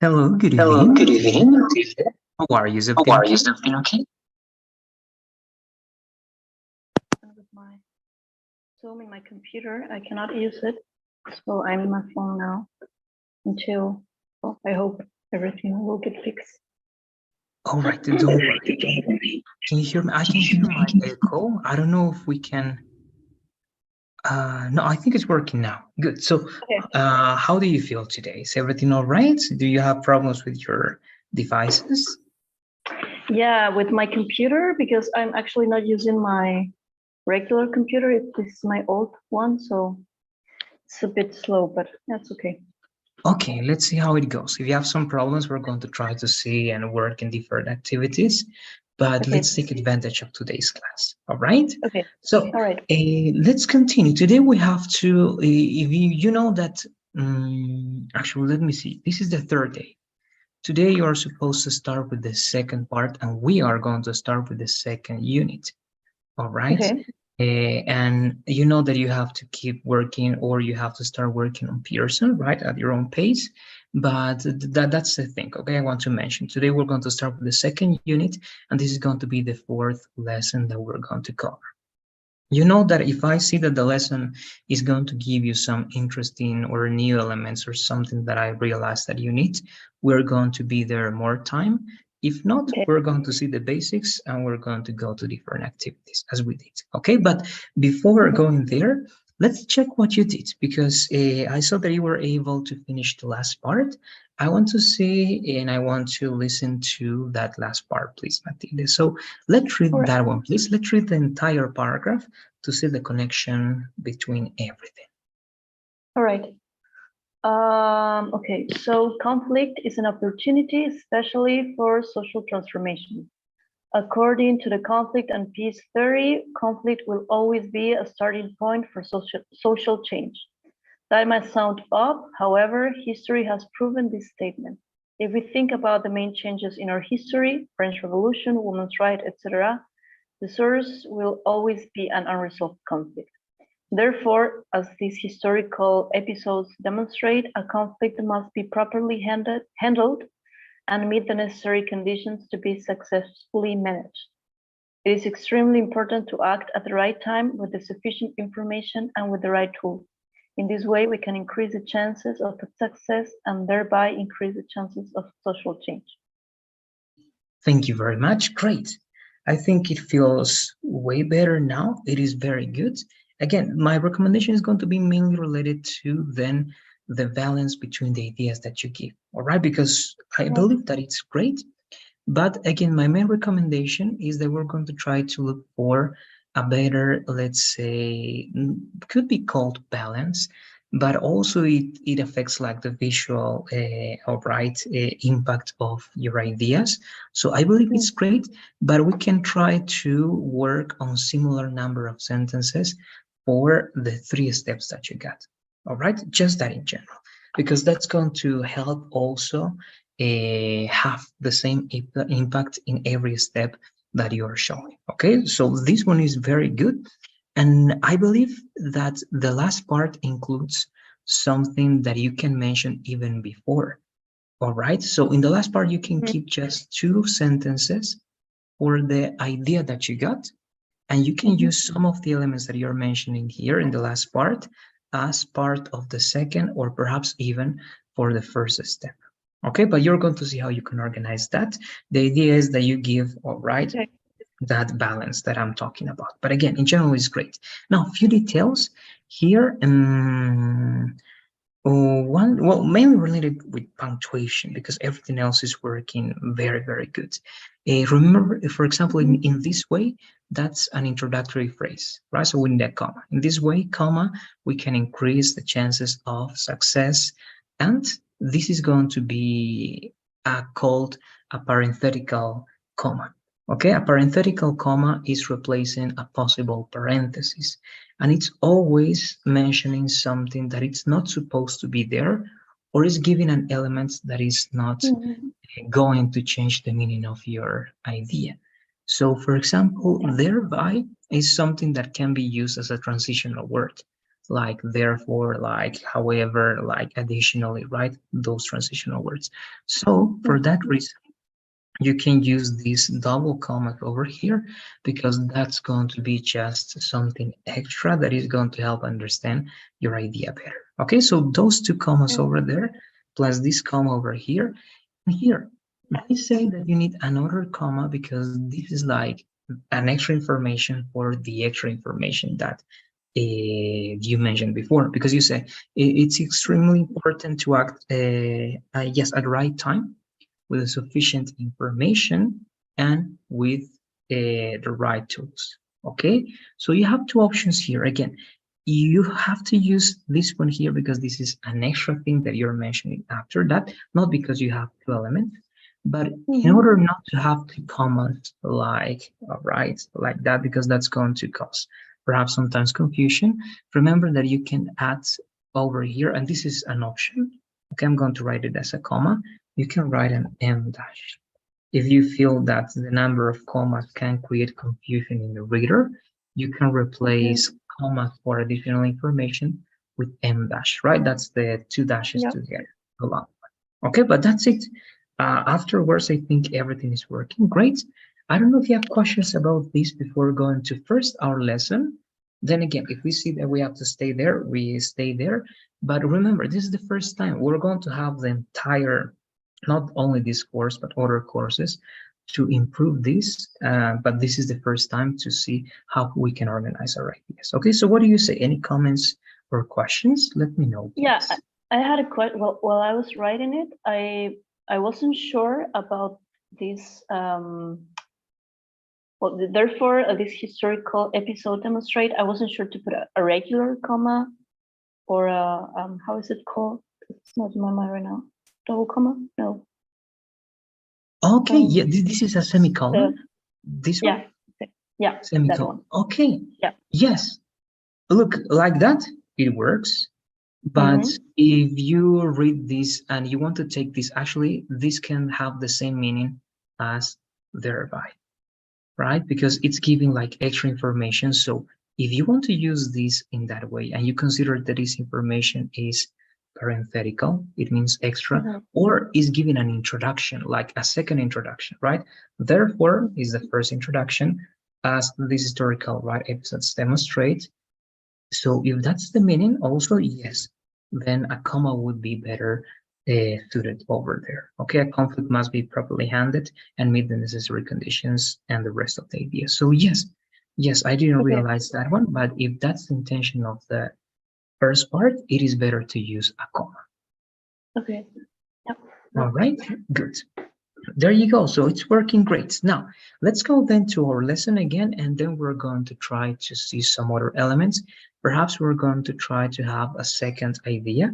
Hello, good Hello, good evening. evening. How are you? Is How everything are you? okay? Is everything okay? With my Zoom in my computer. I cannot use it, so I'm in my phone now until, well, I hope everything will get fixed. All right, then don't worry. Can you hear me? I can hear my echo. I don't know if we can. No, I think it's working now. Good. So, Okay. how do you feel today? Is everything all right? Do you have problems with your devices? Yeah, with my computer, because I'm actually not using my regular computer. This is my old one, so it's a bit slow, but that's okay. Okay, let's see how it goes. If you have some problems, we're going to try to see and work in different activities, but Okay. let's take advantage of today's class. All right. Okay. So All right. let's continue. Today we have to, if you know that, actually, let me see. This is the third day. Today you are supposed to start with the second part, and we are going to start with the second unit. All right. Okay. And you know that you have to keep working, or you have to start working on Pearson, right, at your own pace. But that's the thing. Okay, I want to mention today we're going to start with the second unit, and this is going to be the fourth lesson that we're going to cover. You know that if I see that the lesson is going to give you some interesting or new elements or something that I realize that you need, we're going to be there more time. If not, Okay. we're going to see the basics and we're going to go to different activities as we did. Okay, but before going there, let's check what you did, because I saw that you were able to finish the last part. I want to see and I want to listen to that last part, please, Matilde. So let's All read right. that one, please. Let's read the entire paragraph to see the connection between everything. All right. Okay, so conflict is an opportunity, especially for social transformation. According to the conflict and peace theory, conflict will always be a starting point for social change. That might sound odd, however, history has proven this statement. If we think about the main changes in our history, French Revolution, women's rights, etc., the source will always be an unresolved conflict. Therefore, as these historical episodes demonstrate, a conflict must be properly handled and meet the necessary conditions to be successfully managed. It is extremely important to act at the right time with the sufficient information and with the right tool. In this way, we can increase the chances of success and thereby increase the chances of social change. Thank you very much. Great. I think it feels way better now. It is very good. Again, my recommendation is going to be mainly related to then the balance between the ideas that you give. All right, because I believe that it's great. But again, my main recommendation is that we're going to try to look for a better, let's say, could be called balance, but also it affects like the visual, all right, impact of your ideas. So I believe it's great, but we can try to work on similar number of sentences for the 3 steps that you got. All right, just that in general, because that's going to help also have the same impact in every step that you are showing. Okay, so this one is very good. And I believe that the last part includes something that you can mention even before. All right, so in the last part, you can keep just 2 sentences for the idea that you got, and you can use some of the elements that you're mentioning here in the last part as part of the second or perhaps even for the first step. Okay, but you're going to see how you can organize that. The idea is that you give, all right, Okay. that balance that I'm talking about. But again, in general, it's great. Now, a few details here. One, well, mainly related with punctuation, because everything else is working very, very good. Remember, for example, in this way, that's an introductory phrase, right? So we need a comma. In this way, comma, we can increase the chances of success. And this is going to be called a parenthetical comma. Okay, a parenthetical comma is replacing a possible parenthesis, and it's always mentioning something that it's not supposed to be there, or is giving an element that is not going to change the meaning of your idea. So for example, thereby is something that can be used as a transitional word. like therefore, like however, like additionally, right? Those transitional words. So for that reason, you can use this double comma over here because that's going to be just something extra that is going to help understand your idea better. Okay, so those two commas over there plus this comma over here. And here, I say that you need another comma because this is like an extra information for the extra information that you mentioned before, because you say it's extremely important to act yes, at the right time with sufficient information and with the right tools. Okay, so you have two options here. Again, you have to use this one here because this is an extra thing that you're mentioning after that, not because you have two elements, but in order not to have two commas like right like that, because that's going to cause perhaps sometimes confusion. Remember that you can add over here, and this is an option. Okay, I'm going to write it as a comma. You can write an M dash. If you feel that the number of commas can create confusion in the reader, you can replace commas for additional information with M dash, right? That's the two dashes together. Along. Okay, but that's it. Afterwards, I think everything is working great. I don't know if you have questions about this before going to first our lesson. Then again, if we see that we have to stay there, we stay there. But remember, this is the first time we're going to have the entire, not only this course, but other courses to improve this. But this is the first time to see how we can organize our ideas. Okay, so what do you say? Any comments or questions? Let me know. Yeah, I had a question. Well, while I was writing it, I wasn't sure about this. Well, therefore, this historical episode demonstrate. I wasn't sure to put a regular comma or a how is it called? It's not in my mind right now. Double comma? No. Okay, yeah, this is a semicolon. This one? Yeah, semicolon. Okay. Yeah. Yes. Look, like that, it works. But if you read this and you want to take this, actually, this can have the same meaning as thereby, right? Because it's giving like extra information. So if you want to use this in that way and you consider that this information is parenthetical, it means extra, or is giving an introduction, like a second introduction, right? Therefore is the first introduction, as these historical right episodes demonstrate. So if that's the meaning, also yes, then a comma would be better suited over there. Okay, a conflict must be properly handled and meet the necessary conditions and the rest of the idea. So yes, I didn't realize that one, but if that's the intention of the first part, it is better to use a comma. Okay. Yep. All right, good. There you go. So it's working great. Now, let's go then to our lesson again, and then we're going to try to see some other elements. Perhaps we're going to try to have a second idea.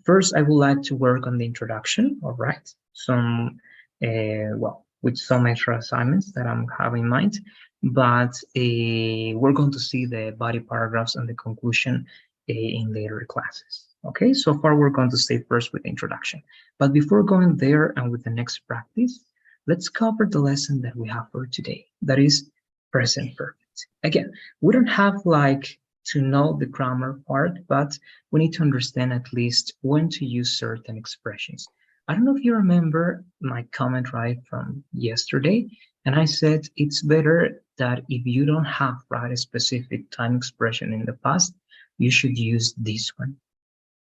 First, I would like to work on the introduction, all right? Some, well, with some extra assignments that I'm having in mind, but we're going to see the body paragraphs and the conclusion in later classes. Okay, so far we're going to stay first with the introduction. But before going there and with the next practice, let's cover the lesson that we have for today. That is present perfect. Again, we don't have like to know the grammar part, but we need to understand at least when to use certain expressions. I don't know if you remember my comment right from yesterday, and I said it's better that if you don't have right a specific time expression in the past, you should use this one,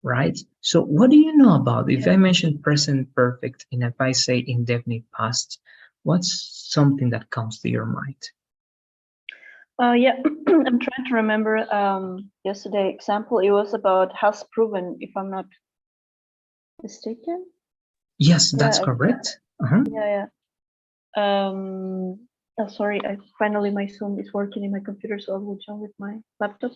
right? So what do you know about if I mention present perfect and if I say indefinite past, what's something that comes to your mind? Yeah, I'm trying to remember yesterday example. It was about has proven, if I'm not mistaken. Yes, that's correct. Yeah. Oh, sorry, finally my Zoom is working in my computer, so I will join with my laptop.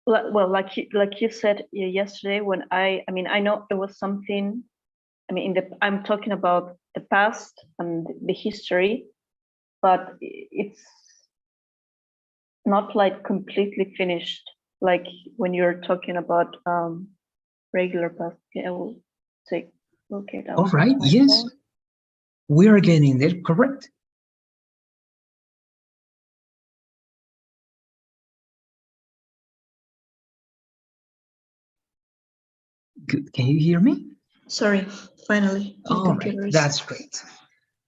Well, like you said yesterday, when I mean, I know it was something. I mean, I'm talking about the past and the history, but it's not like completely finished. Like when you're talking about regular past. Yeah, I will take locate out. All right. Yes, phone. We are getting there. Correct. Good. Can you hear me? Sorry, finally, my All right, computer is. that's great.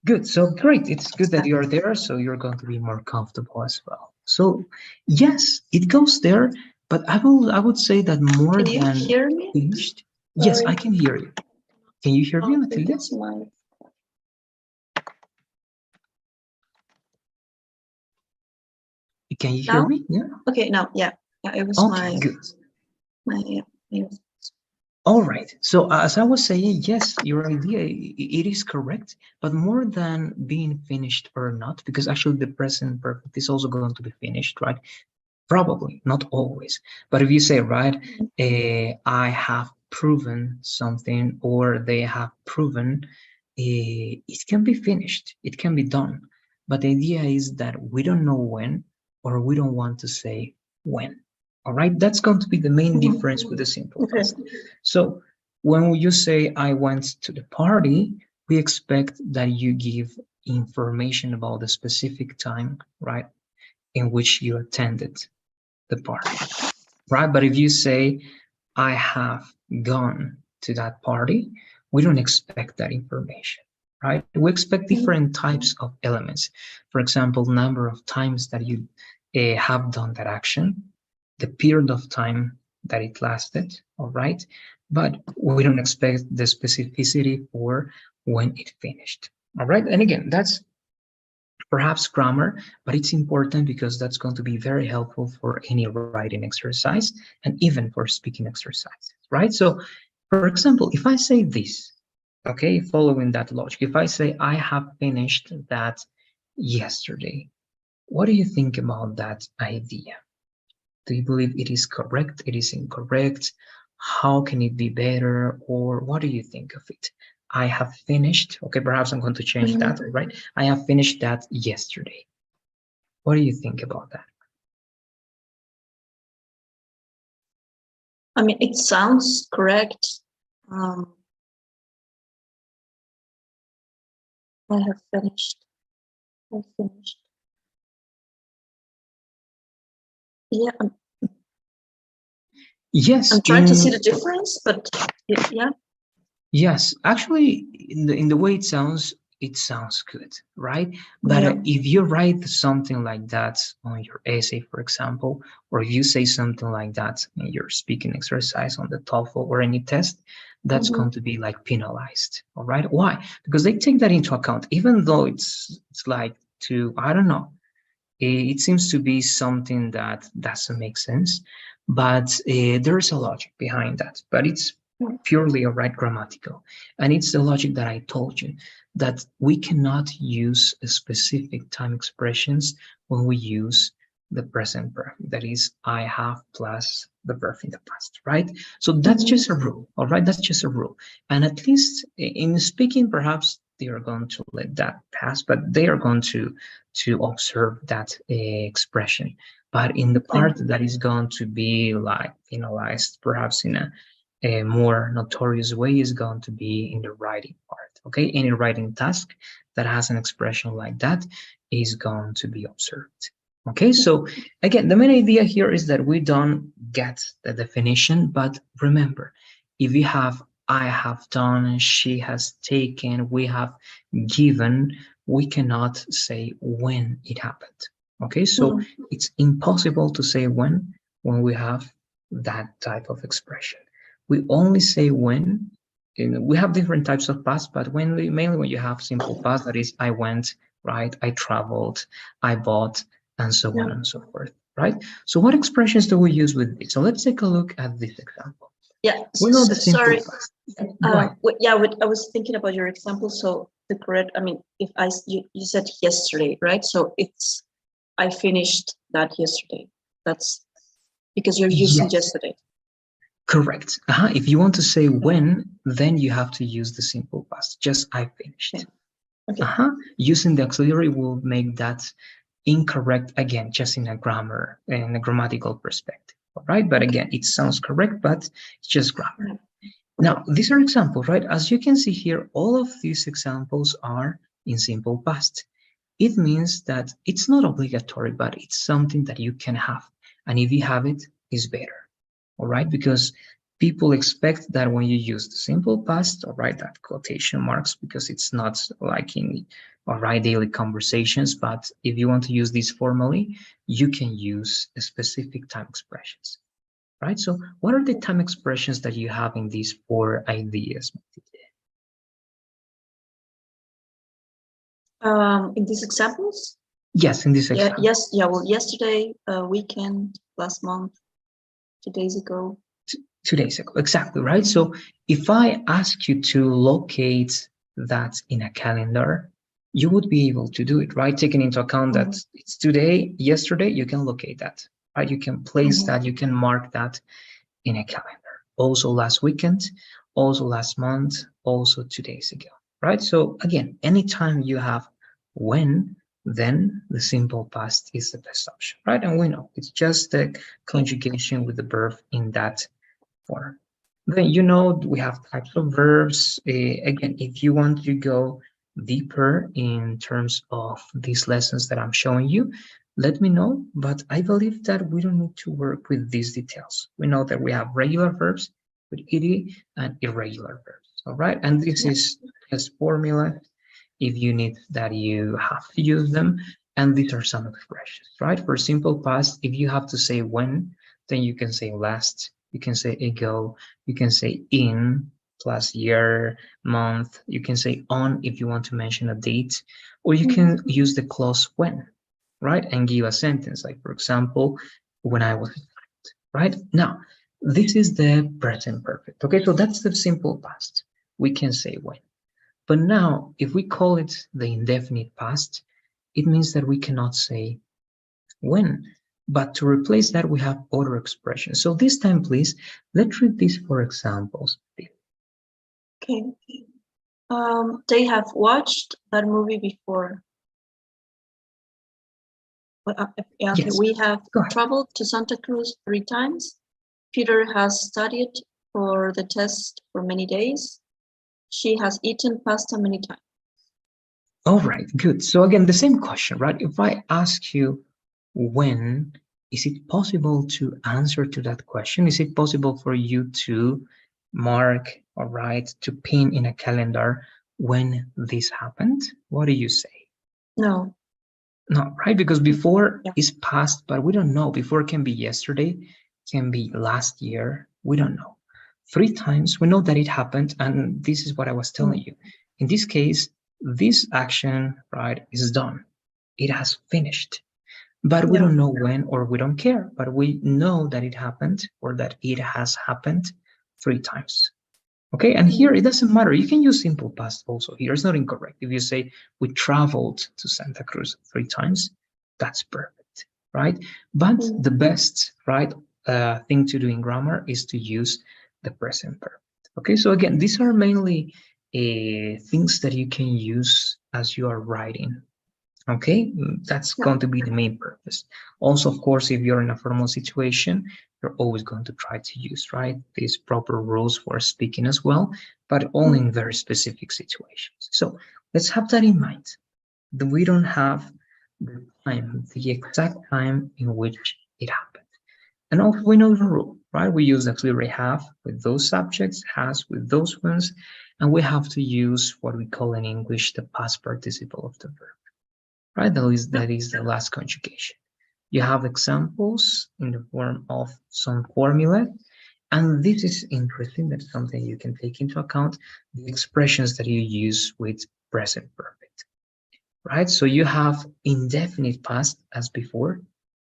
Good. So great. It's good that you're there, so you're going to be more comfortable as well. So yes, it goes there, but I would say that more Can you than hear me? finished. Yes, Sorry. I can hear you. Can you hear me, I think Matilda? it's my. Can you hear Now? me? Yeah. Okay, now, yeah. Yeah, it was Okay, my. good. My. All right. So as I was saying, yes, your idea it is correct, but more than being finished or not, because actually the present perfect is also going to be finished, right? Probably, not always. But if you say, right, I have proven something, or they have proven, it can be finished, it can be done. But the idea is that we don't know when, or we don't want to say when. All right, that's going to be the main difference with the simple Okay. past. So when you say I went to the party, we expect that you give information about the specific time, right, in which you attended the party, right? But if you say, I have gone to that party, we don't expect that information, right? We expect different types of elements. For example, number of times that you have done that action, the period of time that it lasted, all right? But we don't expect the specificity for when it finished, all right? And again, that's perhaps grammar, but it's important because that's going to be very helpful for any writing exercise and even for speaking exercises, right? So, for example, if I say this, okay, following that logic, if I say I have finished that yesterday, what do you think about that idea? Do you believe it is correct? It is incorrect? How can it be better? Or what do you think of it? I have finished. Okay, perhaps I'm going to change that, right? I have finished that yesterday. What do you think about that? I mean, it sounds correct. I have finished. I finished. Yeah, Yes, I'm trying to see the difference, but yeah. yes, actually, in the way it sounds good, right? But Yeah. if you write something like that on your essay, for example, or if you say something like that in your speaking exercise on the TOEFL or any test, that's going to be like penalized, all right? Why? Because they take that into account, even though it's like to, I don't know, it seems to be something that doesn't make sense, but there is a logic behind that. But it's purely a right grammatical, and it's the logic that I told you, that we cannot use specific time expressions when we use the present perfect. That is, I have plus the verb in the past, right? So that's just a rule, all right? That's just a rule. And at least in speaking, perhaps they are going to let that pass, but they are going to observe that expression. But in the part that is going to be like penalized, perhaps in a more notorious way, is going to be in the writing part. Okay, any writing task that has an expression like that is going to be observed. Okay, so again, the main idea here is that we don't get the definition, but remember, if you have I have done, she has taken, we have given, we cannot say when it happened. Okay, so it's impossible to say when we have that type of expression. We only say when. We have different types of past, but mainly when you have simple past, that is I went, right? I traveled, I bought, and so on and so forth, right? So what expressions do we use with this? So let's take a look at this example. Yeah. We know the simple Sorry. past. Yeah, I was thinking about your example. So the correct, I mean, if you said yesterday, right? So it's I finished that yesterday. That's because you're using yesterday. Correct. If you want to say when, then you have to use the simple past. Just I finished. Okay. Using the auxiliary will make that incorrect again, just in a grammatical perspective. All right. But again, it sounds correct, but it's just grammar. Now, these are examples, right? As you can see here, all of these examples are in simple past. It means that it's not obligatory, but it's something that you can have. And if you have it, it's better. All right? Because people expect that when you use the simple past, or write that quotation marks because it's not like in or write daily conversations, but if you want to use this formally, you can use specific time expressions, right? So what are the time expressions that you have in these four ideas? In these examples? Yes, in this example. Yes. Yeah. Well, yesterday, weekend, last month, 2 days ago. 2 days ago, exactly, right? So if I ask you to locate that in a calendar, you would be able to do it, right? Taking into account that it's today, yesterday, you can locate that, right? You can place that, you can mark that in a calendar. Also last weekend, also last month, also 2 days ago, right? So again, anytime you have when, then the simple past is the best option, right? And we know it's just the conjugation with the verb in that form. Then you know we have types of verbs. Again, if you want to go deeper in terms of these lessons that I'm showing you, let me know. But I believe that we don't need to work with these details. We know that we have regular verbs with ed and irregular verbs. All right, and this is just formula. If you need that, you have to use them. And these are some expressions, right? For simple past, if you have to say when, then you can say last, you can say ago, you can say in plus year, month, you can say on if you want to mention a date, or you can use the clause when, right? And give a sentence like, for example, when I was, right? Now, this is the present perfect. Okay, so that's the simple past. We can say when. But now, if we call it the indefinite past, it means that we cannot say when. But to replace that, we have other expressions. So this time, please, let's read these four examples. Okay. They have watched that movie before. Yeah, okay. Yes. We have Go ahead. traveled to Santa Cruz 3 times. Peter has studied for the test for many days. She has eaten pasta many times. All right, good. So again, the same question, right? If I ask you when, is it possible to answer to that question? Is it possible for you to mark or write, to pin in a calendar when this happened? What do you say? No. No, right? Because before Yeah. is past, but we don't know. Before can be yesterday, can be last year. We don't know. 3 times, we know that it happened, and this is what I was telling you. In this case, this action, right, is done. It has finished. But we don't know when, or we don't care. But we know that it happened, or that it has happened 3 times. Okay, and here it doesn't matter. You can use simple past also. Here it's not incorrect. If you say we traveled to Santa Cruz 3 times, that's perfect, right? But the best, right, thing to do in grammar is to use the present perfect. Okay, so again, these are mainly things that you can use as you are writing. Okay, that's going to be the main purpose. Also, of course, if you're in a formal situation, you're always going to try to use, right, these proper rules for speaking as well, but only in very specific situations. So let's have that in mind, that we don't have the time, the exact time in which it happened. And also we know the rule, right? We use auxiliary have with those subjects, has with those ones, and we have to use what we call in English the past participle of the verb. Right, that is the last conjugation. You have examples in the form of some formula, and this is interesting. That's something you can take into account, the expressions that you use with present perfect. Right, so you have indefinite past as before,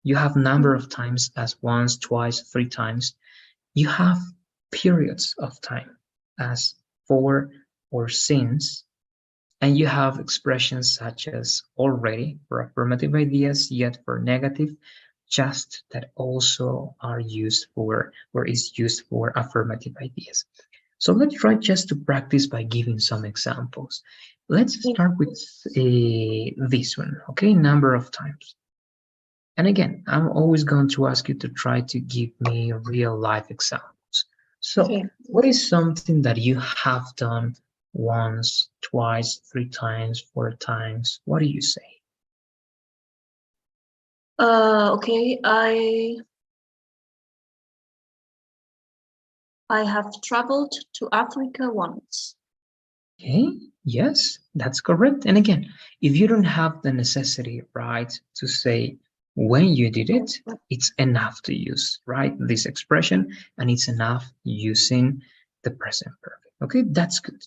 you have number of times as once, twice, 3 times, you have periods of time as for or since, and you have expressions such as already for affirmative ideas, yet for negative, just, that also are used for, or is used for affirmative ideas. So let's try just to practice by giving some examples. Let's start with this one, okay? Number of times. And again, I'm always going to ask you to try to give me real life examples. So what is something that you have done once, twice, 3 times, 4 times? What do you say? Okay, I have traveled to Africa once. Okay, yes, that's correct. And again, if you don't have the necessity, right, to say when you did it, it's enough to use, right, this expression, and it's enough using the present perfect. Okay, that's good.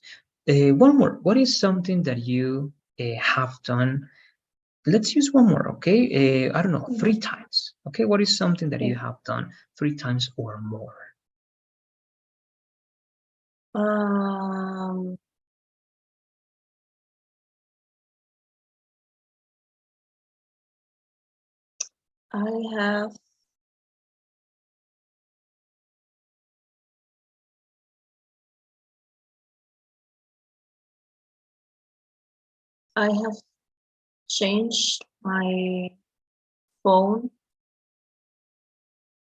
One more. What is something that you have done? Let's use one more, okay? I don't know, 3 times. Okay, what is something that you have done 3 times or more? Um, I have changed my phone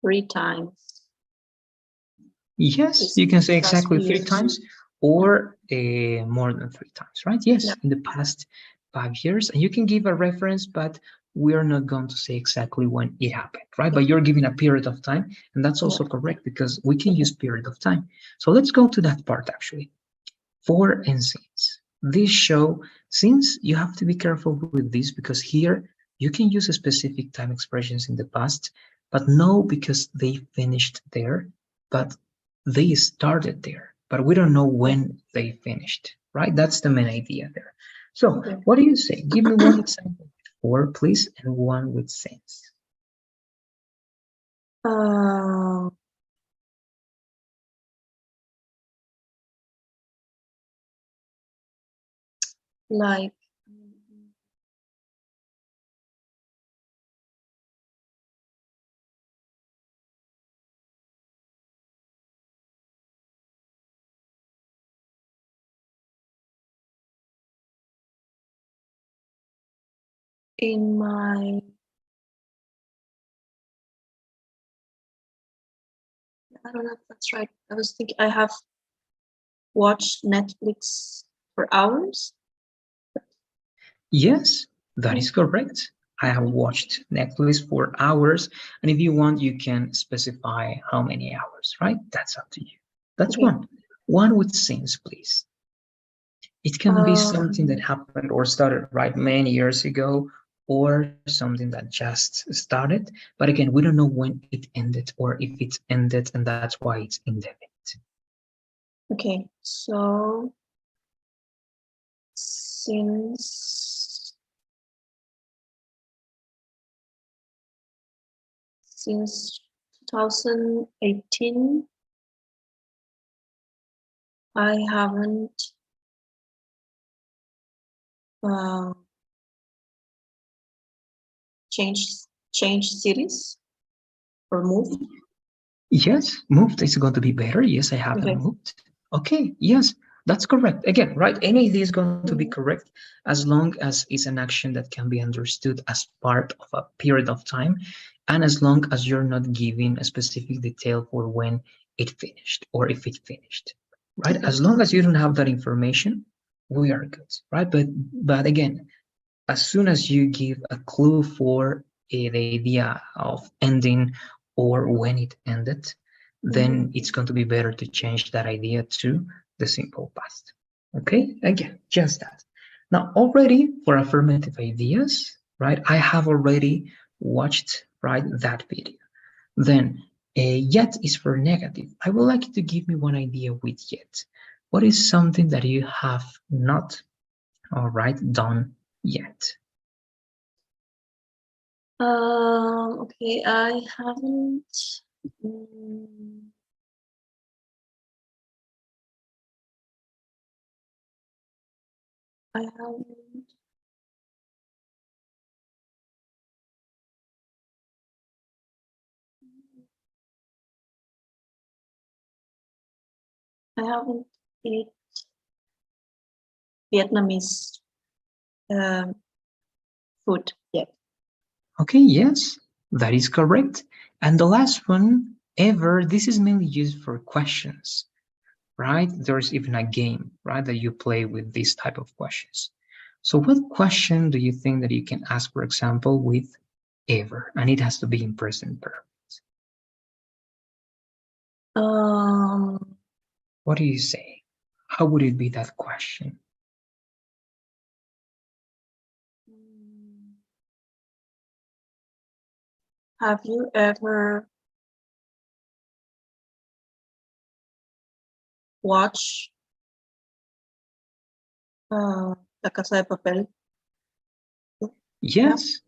3 times. Yes, you can say These last exactly few three years. times or more than 3 times, right? Yes, Yeah. in the past 5 years. And you can give a reference, but we're not going to say exactly when it happened, right? But you're giving a period of time, and that's also correct because we can use period of time. So let's go to that part actually. For and since. This show, since you have to be careful with this because here you can use specific time expressions in the past, but no because they finished there, but they started there, but we don't know when they finished, right? That's the main idea there. So what do you say? Give me one example with for, please, and one with since. Um, like in my, I don't know if that's right. I was thinking I have watched Netflix for hours. Yes, that is correct. I have watched Netflix for hours, and if you want, you can specify how many hours, right? That's up to you. That's Okay. one. One with since, please. It can be something that happened or started right many years ago, or something that just started. But again, we don't know when it ended or if it's ended, and that's why it's indefinite. Okay, so since 2018, I haven't uh, changed cities or moved. Yes, moved is going to be better. Yes, I haven't moved. Okay, yes, that's correct. Again, right? Any idea is going to be correct as long as it's an action that can be understood as part of a period of time, and as long as you're not giving a specific detail for when it finished or if it finished, right? As long as you don't have that information, we are good, right? But again, as soon as you give a clue for the idea of ending or when it ended, then it's going to be better to change that idea to the simple past. Okay, again, just that. Now, already for affirmative ideas, right, I have already watched, right, that video. Then, yet is for negative. I would like you to give me one idea with yet. What is something that you have not, all right, done yet? Okay, I haven't. mm, I haven't. I haven't eat Vietnamese um, food yet. Okay, yes, that is correct. And the last one, ever, this is mainly used for questions, right? There's even a game, right, that you play with this type of questions. So what question do you think that you can ask, for example, with ever? And it has to be in present perfect. What do you say? How would it be that question? Have you ever watched La Casa de Papel? Yes,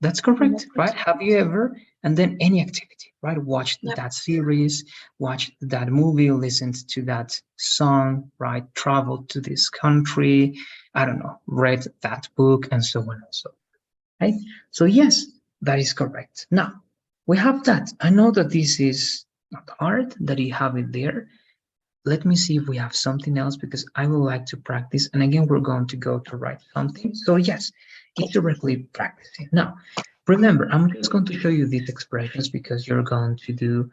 that's correct, right? Have you ever, and then any activity, right? Watched Yep. that series, watched that movie, listened to that song, right? Traveled to this country, I don't know, read that book, and so on and so on, right? So yes, that is correct. Now, we have that. I know that this is not hard, that you have it there. Let me see if we have something else because I would like to practice. And again, we're going to go to write something. So yes, it's directly practicing. Now, remember, I'm just going to show you these expressions because you're going to do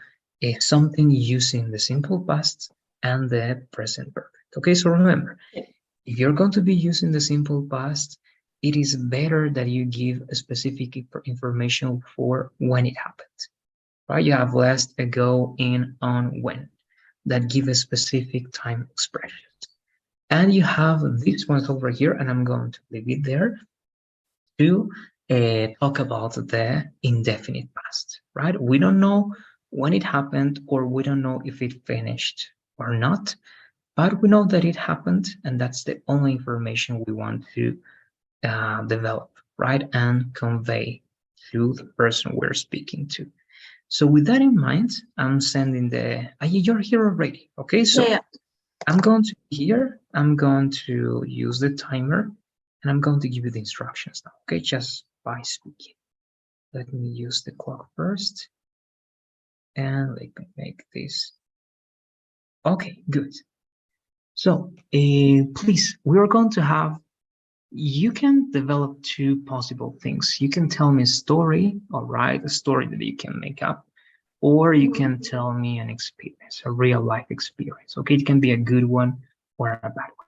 something using the simple past and the present perfect. Okay, so remember, if you're going to be using the simple past, it is better that you give a specific information for when it happened, right? You have last, ago, in, on, when, that give a specific time expression. And you have these ones over here, and I'm going to leave it there to talk about the indefinite past, right? We don't know when it happened, or we don't know if it finished or not, but we know that it happened, and that's the only information we want to develop, right? And convey to the person we're speaking to. So with that in mind, I'm sending the, you're here already, okay? So Yeah. I'm going to here, I'm going to use the timer, and I'm going to give you the instructions now, okay? Just by speaking. Let me use the clock first, and let me make this. Okay, good. So please, we are going to have, you can develop two possible things. You can tell me a story, all right, a story that you can make up, or you can tell me an experience, a real life experience. Okay, it can be a good one or a bad one.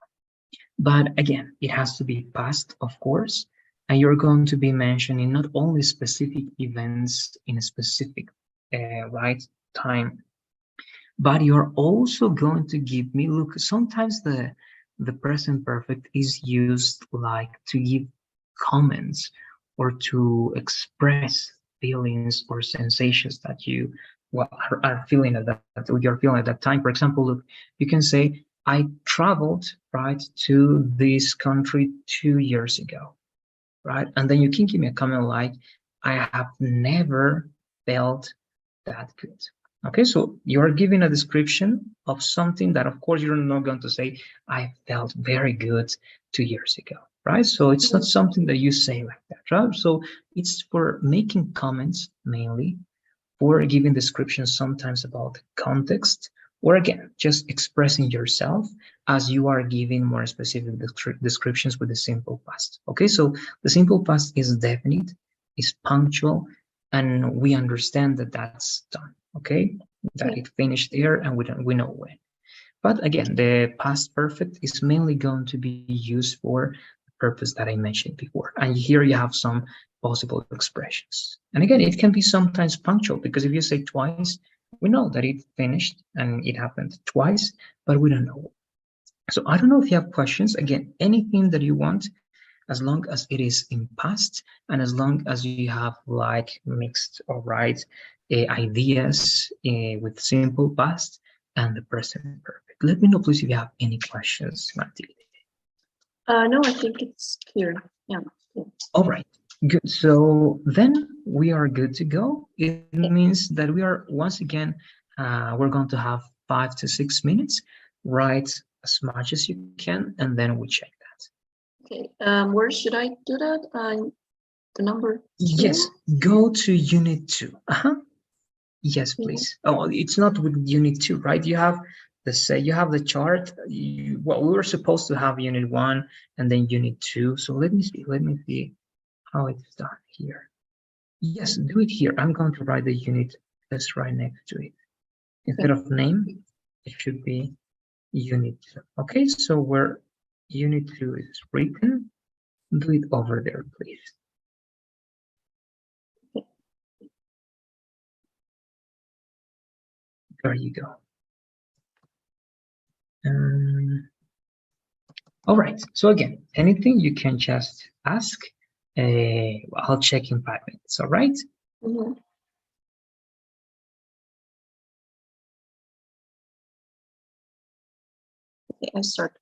But again, it has to be past, of course, and you're going to be mentioning not only specific events in a specific right time, but you're also going to give me, look, sometimes the present perfect is used like to give comments or to express feelings or sensations that you are feeling at that, you're feeling at that time. For example, look, you can say, I traveled, right, to this country 2 years ago, right? And then you can give me a comment like, I have never felt that good. Okay, so you're giving a description of something that, of course, you're not going to say, I felt very good 2 years ago, right? So it's not something that you say like that, right? So it's for making comments mainly, or giving descriptions sometimes about context, or again, just expressing yourself as you are giving more specific descriptions with the simple past. Okay, so the simple past is definite, is punctual, and we understand that that's done. Okay, that it finished there, and we know when. But again, the past perfect is mainly going to be used for the purpose that I mentioned before. And here you have some possible expressions. And again, it can be sometimes punctual, because if you say twice, we know that it finished and it happened twice, but we don't know. So I don't know if you have questions. Again, anything that you want, as long as it is in past, and as long as you have like mixed or right ideas with simple past and the present perfect. Let me know, please, if you have any questions, Matilde. No, I think it's clear. Yeah. All right, good. So then we are good to go. It means that we are, once again, we're going to have 5 to 6 minutes. Write as much as you can, and then we check that. Okay. Where should I do that? The number 2? Yes, go to unit 2. Yes, please. Oh, it's not with unit 2, right? You have you have the chart. Well, we were supposed to have unit 1 and then unit 2. So let me see how it's done here. Yes, do it here. I'm going to write the unit just right next to it. Instead of name, it should be unit 2. Okay, so where unit 2 is written, do it over there, please. There you go. All right. So again, anything you can just ask. I'll check in 5 minutes. All right. Mhm. Okay, I start.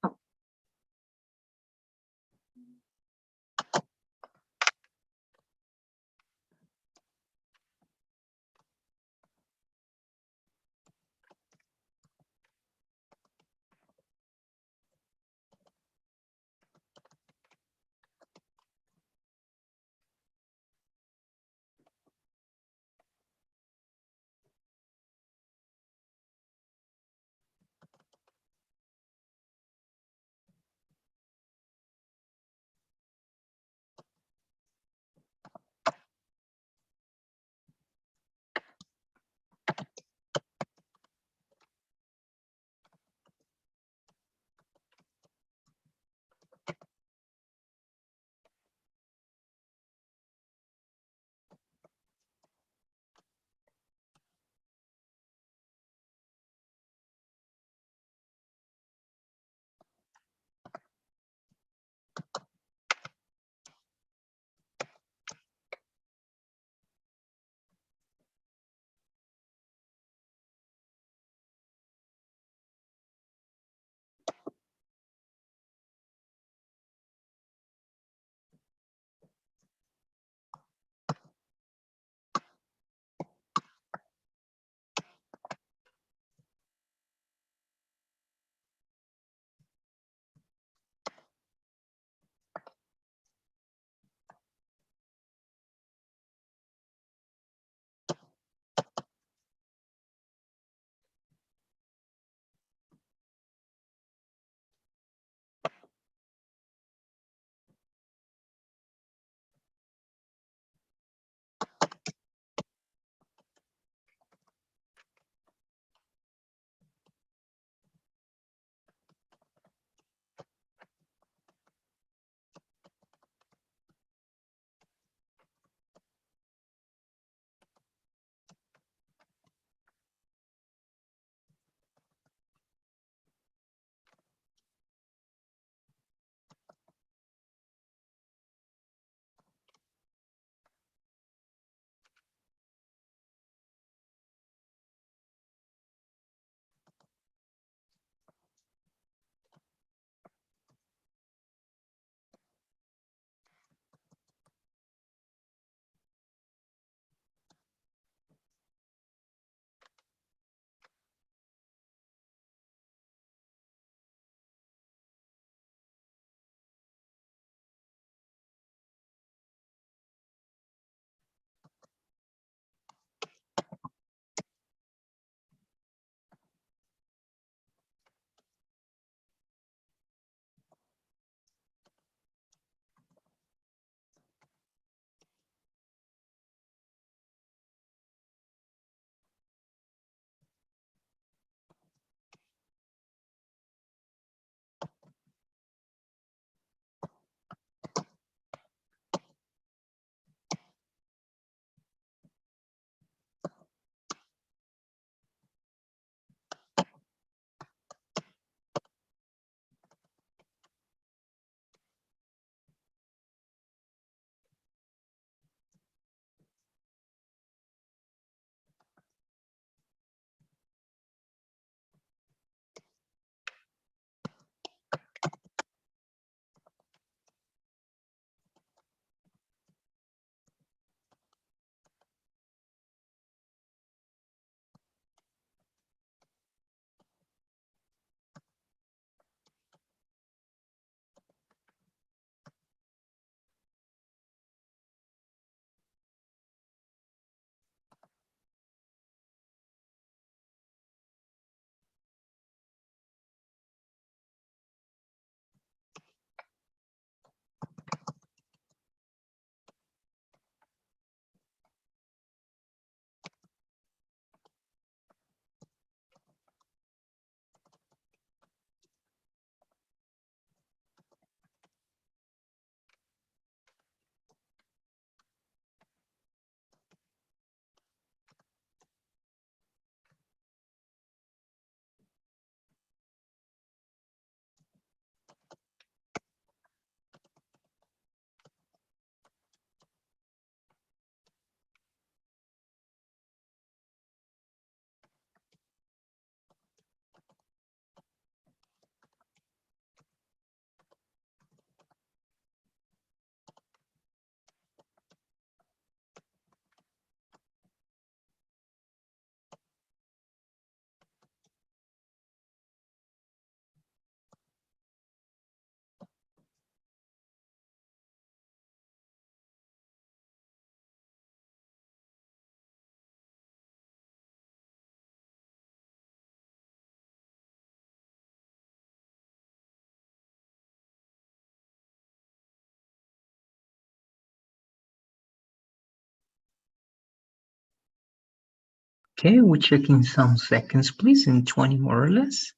Okay, we'll check in some seconds, please, in 20 more or less.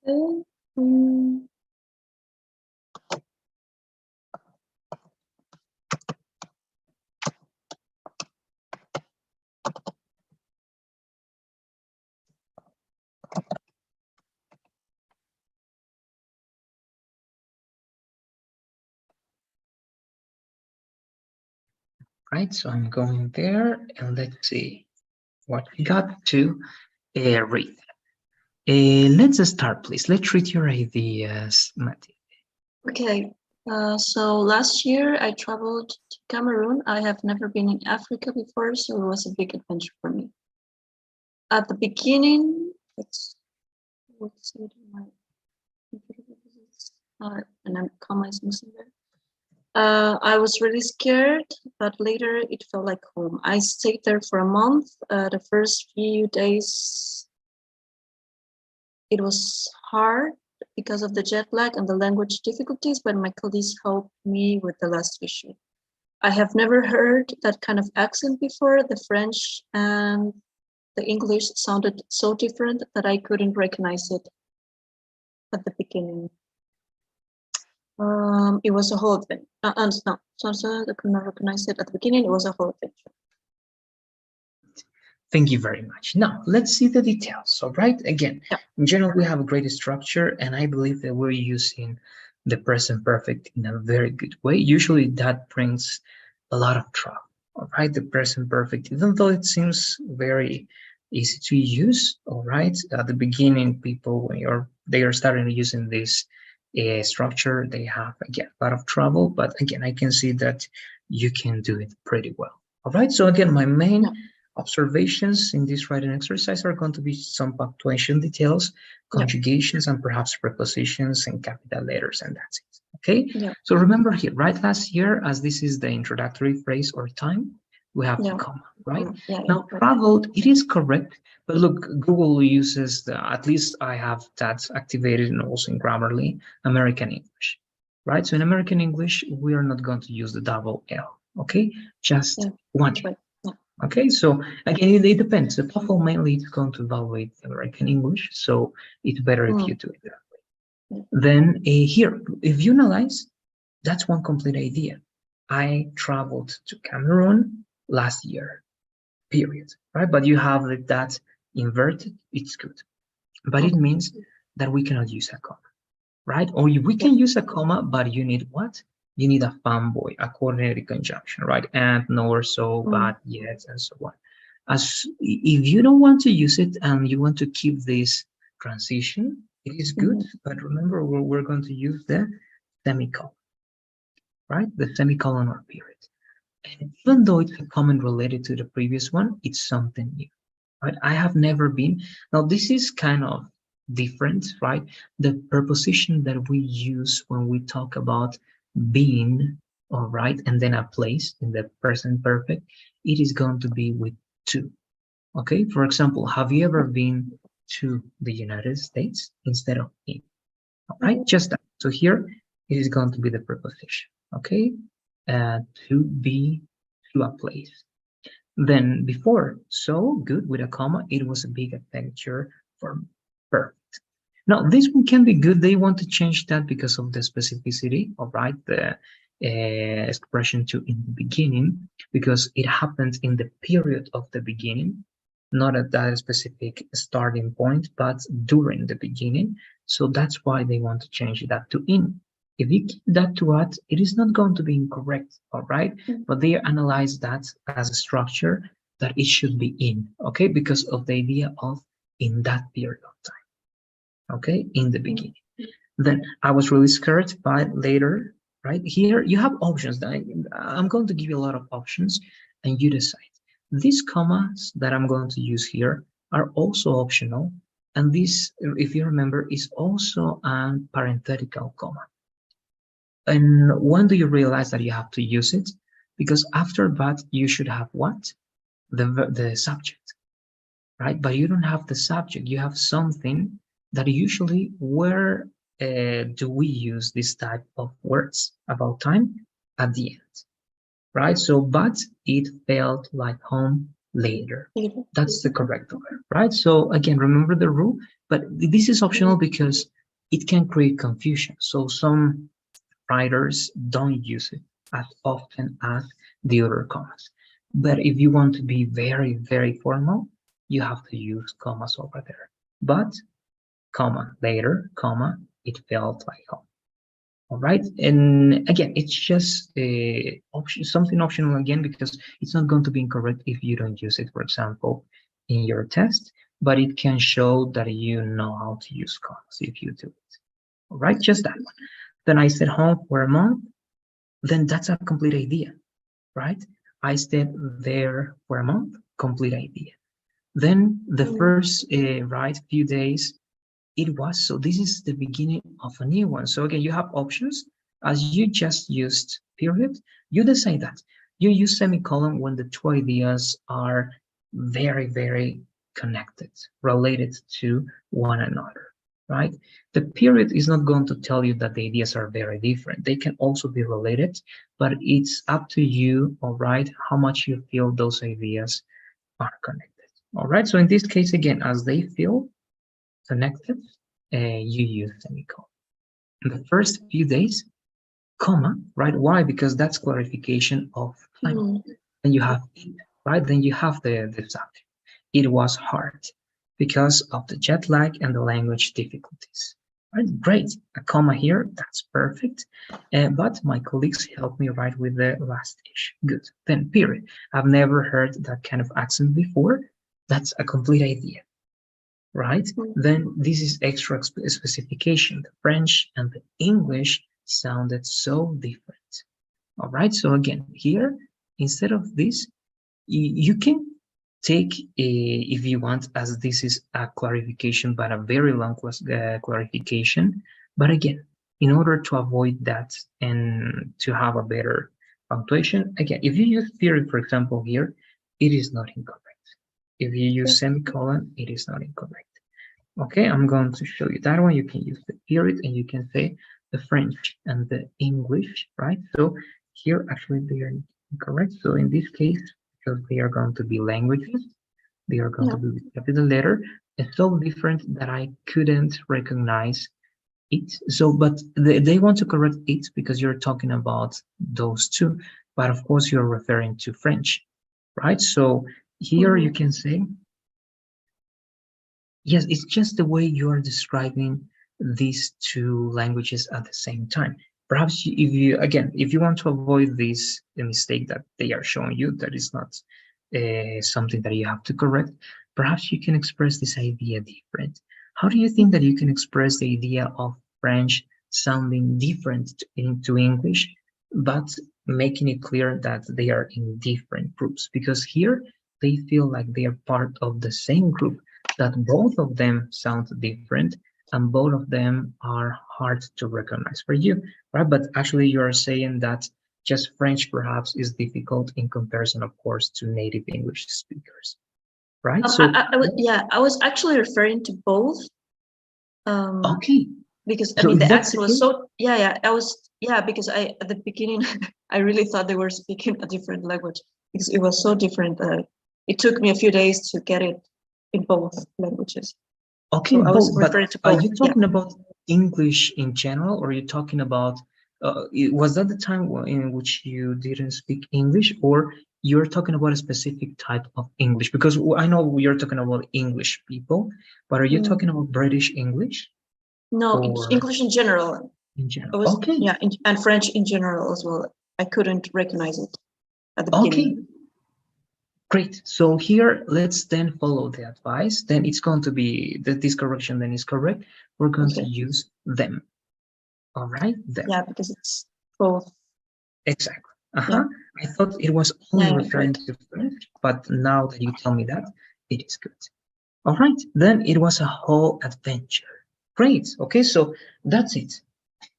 Okay. Mm. Right, so I'm going there and let's see what we got to read. Let's start, please. Let's read your ideas, Matty. Okay. So last year I traveled to Cameroon. I have never been in Africa before, so it was a big adventure for me. At the beginning, let's see it in my and I'm comma is missing there. I was really scared, but later it felt like home. I stayed there for a month. The first few days, it was hard because of the jet lag and the language difficulties, but my colleagues helped me with the last issue. I have never heard that kind of accent before. The French and the English sounded so different that I couldn't recognize it at the beginning. It was a whole adventure. No, I could not recognize it at the beginning. It was a whole adventure. Thank you very much. Now, let's see the details. All right, again, yeah. In general, we have a great structure, and I believe that we're using the present perfect in a very good way. Usually that brings a lot of trouble. All right, the present perfect, even though it seems very easy to use, all right, at the beginning, people, when they are starting using this structure, they have, again, a lot of trouble, but again, I can see that you can do it pretty well. All right, so again, my main observations in this writing exercise are going to be some punctuation details, conjugations, and perhaps prepositions and capital letters, and that's it. Okay, so remember here, right, last year, as this is the introductory phrase or time, we have the comma, right? Now, traveled, it is correct, but look, Google uses at least I have that activated and also in Grammarly, American English, right? So in American English, we are not going to use the double L, okay? Just one. Okay, so again, it depends. The TOEFL mainly is going to evaluate American English, so it's better if you do it that way. Then here, if you analyze, that's one complete idea. I traveled to Cameroon last year, period, right? But you have that inverted, it's good. But it means that we cannot use a comma, right? Or we can use a comma, but you need what? You need a fanboy, a coordinated conjunction, right? And, nor, so, but, yet, and so on. As if you don't want to use it and you want to keep this transition, it is good, but remember we're going to use the semicolon, right? The semicolon or period. And even though it's a comment related to the previous one, it's something new, right? I have never been. Now this is kind of different, right? The preposition that we use when we talk about being, all right, and then a place in the present perfect, it is going to be with to. Okay, for example, have you ever been to the United States instead of in? All right, just that. So here it is going to be the preposition. Okay, to be, to a place. Then before, so good with a comma, it was a big adventure for me. Perfect. Now this one can be good. They want to change that because of the specificity, all right, the expression to in the beginning, because it happens in the period of the beginning, not at that specific starting point, but during the beginning. So that's why they want to change that to in. If you keep that to at, it is not going to be incorrect, all right? But they analyze that as a structure that it should be in, okay? Because of the idea of in that period of time, okay? In the beginning. Then I was really scared, but later, right? Here you have options. I'm going to give you a lot of options and you decide. These commas that I'm going to use here are also optional. And this, if you remember, is also a parenthetical comma. And when do you realize that you have to use it? Because after that, you should have what? The subject, right? But you don't have the subject. You have something that usually, where do we use this type of words about time? At the end, right? So, but it felt like home later. That's the correct order, right? So again, remember the rule, but this is optional because it can create confusion. So some writers don't use it as often as the other commas. But if you want to be very, very formal, you have to use commas over there. But, comma, later, comma, it felt like home. All right. And again, it's just a option, something optional again, because it's not going to be incorrect if you don't use it, for example, in your test, but it can show that you know how to use commas if you do it. All right. Just that one. Then I stayed home for a month. Then that's a complete idea, right? I stayed there for a month, complete idea. Then the first right few days, it was. So this is the beginning of a new one. So again, you have options. As you just used period, you decide that. You use semicolon when the two ideas are very, very connected, related to one another, right? The period is not going to tell you that the ideas are very different. They can also be related, but it's up to you, all right, how much you feel those ideas are connected. All right, so in this case, again, as they feel connected, you use semicolon. In the first few days, comma, right? Why? Because that's clarification of time. Then you have it, right? Then you have the subject. It was hard because of the jet lag and the language difficulties. Right, great. A comma here, that's perfect. But my colleagues helped me write with the last ish. Good. Then period. I've never heard that kind of accent before. That's a complete idea, right? Then this is extra specification. The French and the English sounded so different. All right, so again, here, instead of this, you can take if you want, as this is a clarification, but a very long clarification. But again, in order to avoid that and to have a better punctuation, again, if you use period, for example, here, it is not incorrect. If you use semicolon, it is not incorrect. Okay, I'm going to show you that one. You can use the period and you can say the French and the English, right? So here actually they are incorrect. So in this case, because they are going to be languages, they are going to be with capital letter. It's so different that I couldn't recognize it. So, but they want to correct it because you're talking about those two. But of course, you're referring to French, right? So here you can say, yes, it's just the way you are describing these two languages at the same time. Perhaps if you, again, if you want to avoid this mistake that they are showing you, that is not something that you have to correct, perhaps you can express this idea different. How do you think that you can express the idea of French sounding different into English, but making it clear that they are in different groups? Because here they feel like they are part of the same group, that both of them sound different and both of them are hard to recognize for you, right? But actually you are saying that just French perhaps is difficult in comparison, of course, to native English speakers, right? So I was actually referring to both. Okay. Because I So mean if the that's accent the was case, so because I at the beginning I really thought they were speaking a different language because it was so different. It took me a few days to get it in both languages. okay, So I was both, but referring to are both. you talking about English in general, or are you talking about, was that the time in which you didn't speak English, or you're talking about a specific type of English? Because I know you're talking about English people, but are you talking about British English No, or English in general. in It general? was Okay, and French in general as well. I couldn't recognize it at the okay, beginning. great. So here, let's then follow the advice. Then it's going to be that this correction then is correct. We're going to use them. All right, them. Yeah, because it's both. Exactly. Yeah. I thought it was only referring Great. to French, but now that you tell me that, it is good. All right, then it was a whole adventure. Great. Okay, so that's it.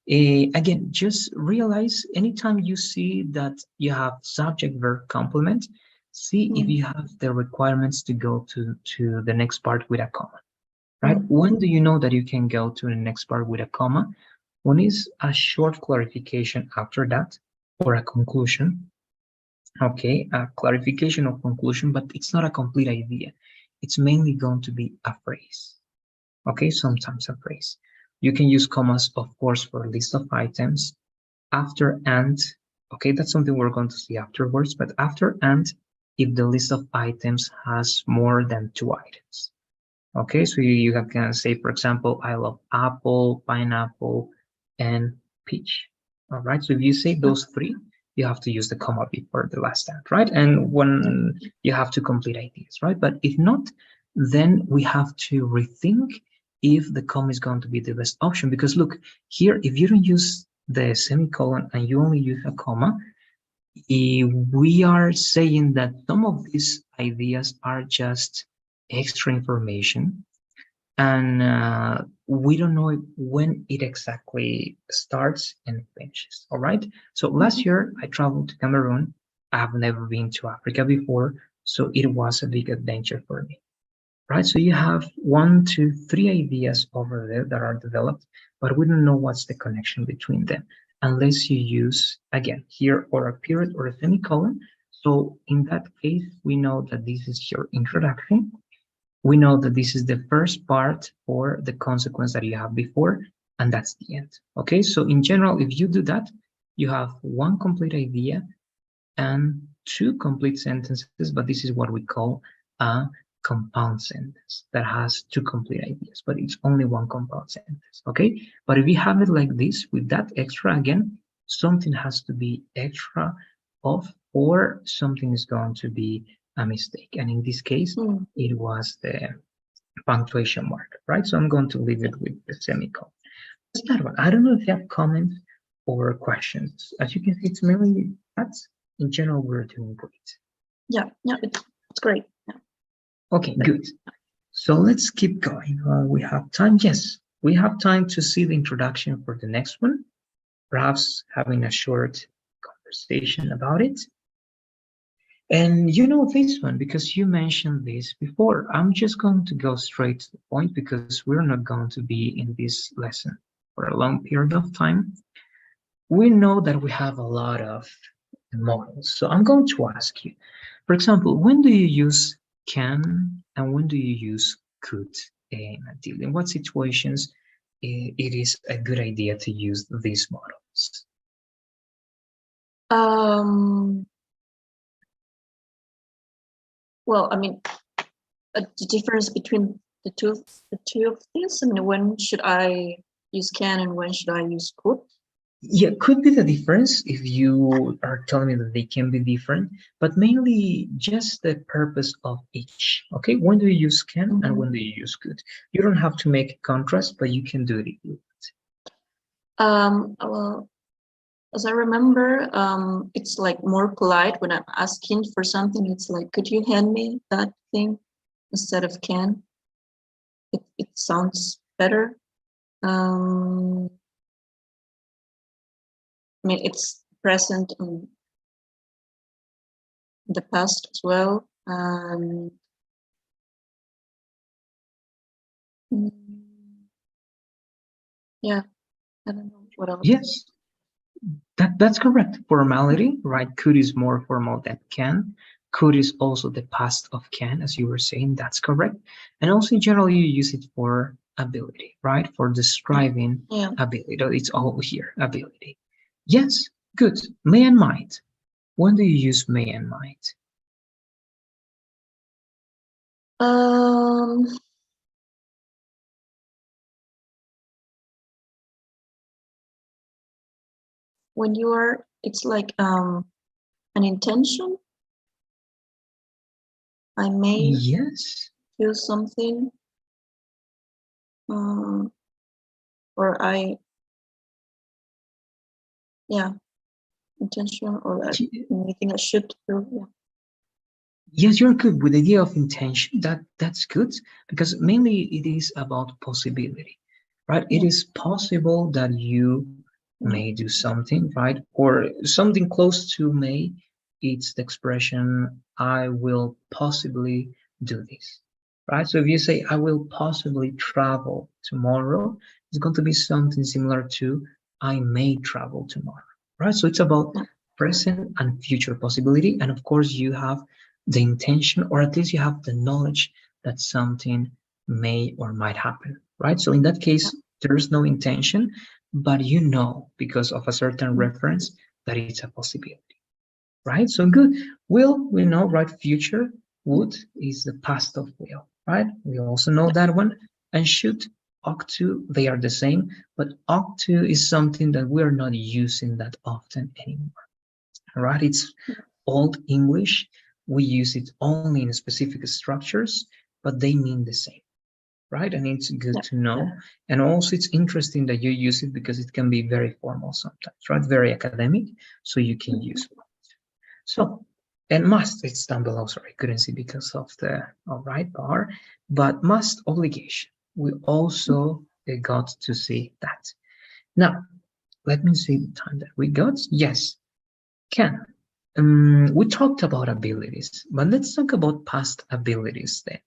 Again, just realize anytime you see that you have subject verb complement, see if you have the requirements to go to the next part with a comma. Right? When do you know that you can go to the next part with a comma? One is a short clarification after that, or a conclusion, Okay, a clarification or conclusion, but it's not a complete idea. It's mainly going to be a phrase. Okay, sometimes a phrase. You can use commas, of course, for a list of items. After and, okay, that's something we're going to see afterwards, but after and, if the list of items has more than two items. Okay, so you can say, for example, I love apple, pineapple, and peach. All right, so if you say those three, you have to use the comma before the last and, right? And when you have to complete ideas, right? But if not, then we have to rethink if the comma is going to be the best option. Because look, here, if you don't use the semicolon and you only use a comma, we are saying that some of these ideas are just extra information, and we don't know when it exactly starts and finishes. All right, so last year I traveled to Cameroon. I have never been to Africa before, so it was a big adventure for me, right? So you have one, two, three ideas over there that are developed, but we don't know what's the connection between them unless you use, again, here or a period or a semicolon. So in that case, we know that this is your introduction. We know that this is the first part or the consequence that you have before, and that's the end. Okay, so in general, if you do that, you have one complete idea and two complete sentences, but this is what we call a compound sentence that has two complete ideas, but it's only one compound sentence. Okay, but if you have it like this with that extra, again, something has to be extra off, or something is going to be a mistake, and in this case it was the punctuation mark, right? So I'm going to leave it with the semicolon. That's that one. I don't know if you have comments or questions. As you can see, it's mainly that. In general, we're doing great. Yeah, it's great. Yeah. Okay, good. So let's keep going. We have time. Yes, we have time to see the introduction for the next one, perhaps having a short conversation about it. And you know this one because you mentioned this before. I'm just going to go straight to the point because we're not going to be in this lesson for a long period of time. We know that we have a lot of models. So I'm going to ask you, for example, when do you use can and when do you use could in a deal? In what situations it is a good idea to use these models? Well, I mean, the difference between the two of these. I mean, when should I use can and when should I use could? Yeah, could be the difference if you are telling me that they can be different, but mainly just the purpose of each. Okay, when do you use can and when do you use could? You don't have to make a contrast, but you can do it if you want. Well, as I remember, it's like more polite when I'm asking for something. It's like, could you hand me that thing instead of can? It sounds better. I mean, it's present in the past as well. Yeah, I don't know what else. Yes, that's correct. Formality, right? Could is more formal than can. Could is also the past of can, as you were saying. That's correct. And also, in general, you use it for ability, right? For describing ability. It's all here, ability. Yes, good. May and might. When do you use may and might? When you are, it's like an intention. I may do something, or intention or anything I should do. Yeah. Yes, you're good with the idea of intention. That's good because mainly it is about possibility, right? It is possible that you may do something, right? Or something close to may. It's the expression I will possibly do this, right? So if you say I will possibly travel tomorrow, it's going to be something similar to I may travel tomorrow, right? So it's about present and future possibility. And of course, you have the intention, or at least you have the knowledge that something may or might happen, right? So in that case, there's no intention, but you know because of a certain reference that it's a possibility, right? So good. Will, we know, right? Future, would is the past of will, right? We also know that one. And should, ought to, they are the same, but ought to is something that we're not using that often anymore, right? It's old English. We use it only in specific structures, but they mean the same, right? And it's good to know. And also it's interesting that you use it because it can be very formal sometimes, right? Very academic, so you can use it. So, and must, it's down below, sorry, I couldn't see because of the right bar, but must, obligation. We also got to see that. Now, let me see the time that we got. Yes, can. We talked about abilities, but let's talk about past abilities then.